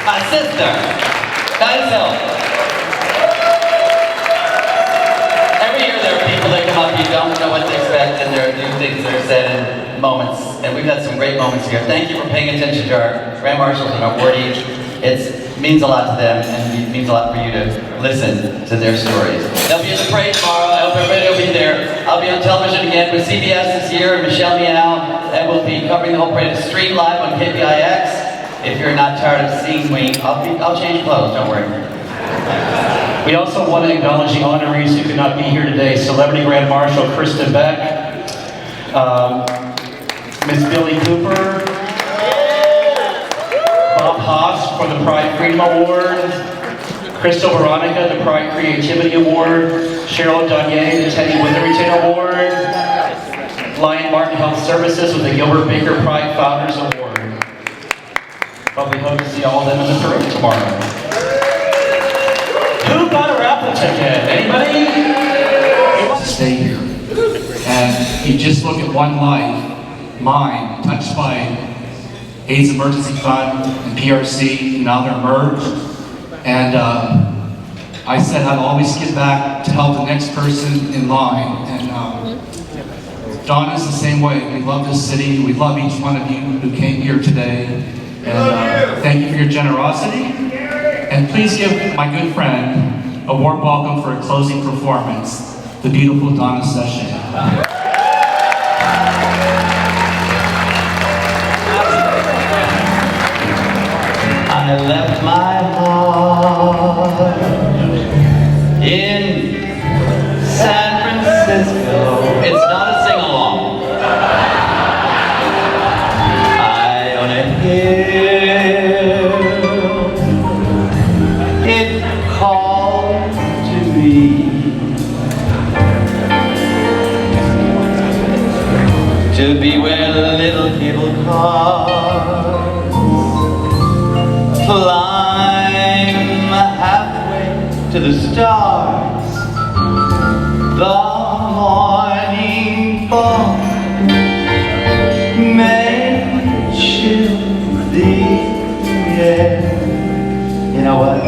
My sister, Donna. Every year there are people that come up, you don't know what to expect, and there are new things that are said in moments. And we've had some great moments here. Thank you for paying attention to our Grand Marshals and our awardees. It means a lot to them, and it means a lot for you to listen to their stories. They'll be in the parade tomorrow. I hope everybody will be there. I'll be on television again with CBS this year, and Michelle Meow, and we'll be covering the whole parade. It's streamed live on KPIX. If you're not tired of seeing me, I'll change clothes, don't worry. We also want to acknowledge the honorees who could not be here today. Celebrity Grand Marshal Kristen Beck, Miss Billy Cooper, Bob Haas for the Pride Freedom Award, Crystal Veronica, the Pride Creativity Award, Cheryl Donier, the Teddy Witherington Award, Lion Martin Health Services with the Gilbert Baker Pride Founders Award. Probably hope to see all of them in the parade tomorrow. Who got a raffle ticket? Anybody? To stay here. And you just look at one life, mine, touched by AIDS Emergency Fund and PRC, and now they're merged. And I said I'd always get back to help the next person in line. And Donna's the same way. We love this city. We love each one of you who came here today. And thank you for your generosity. And please give my good friend a warm welcome for a closing performance, the beautiful Donna Sachet. I left my heart in San Francisco. It's not a sing-along. I on a hill. It called to me. To be where little people cars climb halfway to the stars. The morning fog may chill the air. You know what?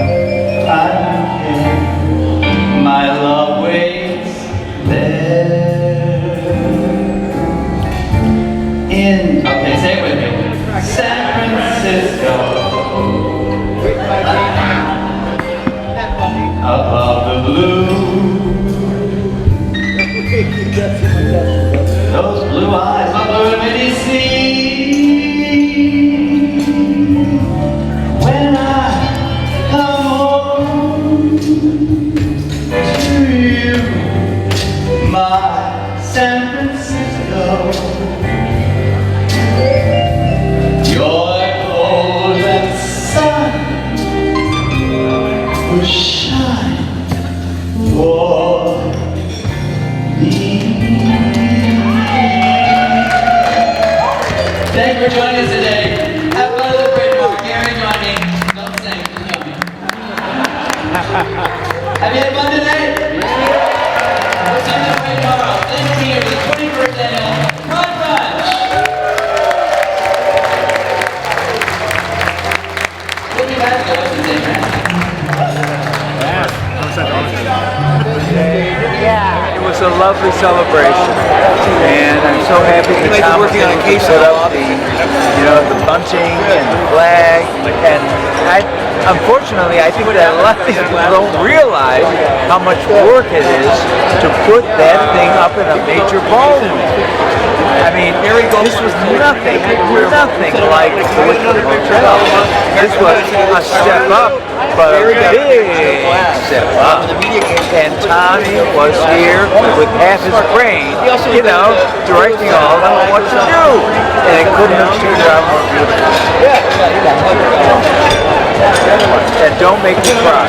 I don't care. My love waits there. Okay, say it with me. San Francisco. Above the blue. Those blue eyes, my blue to many see. When I come home to you, my San Francisco. Your golden sun will shine for me. Thank you for joining us today. Have fun at the parade tomorrow. Gary, join me. Don't sing, just join me. Have you had fun today? We'll see you at the parade tomorrow. Thanks for being here for the 21st annual Brunch. We'll be back to go to the same man. It was a lovely celebration, and I'm so happy that Tom was able to set up the bunting and the flag. And unfortunately, I think that a lot of these people don't realize how much work it is to put that thing up in a major ballroom. I mean, this was nothing like the Wicked Hotel. This was a step up, but a big step up. And Tommy was here with half his brain, directing all of them what to do. And it couldn't have turned out more beautiful. And don't make me cry.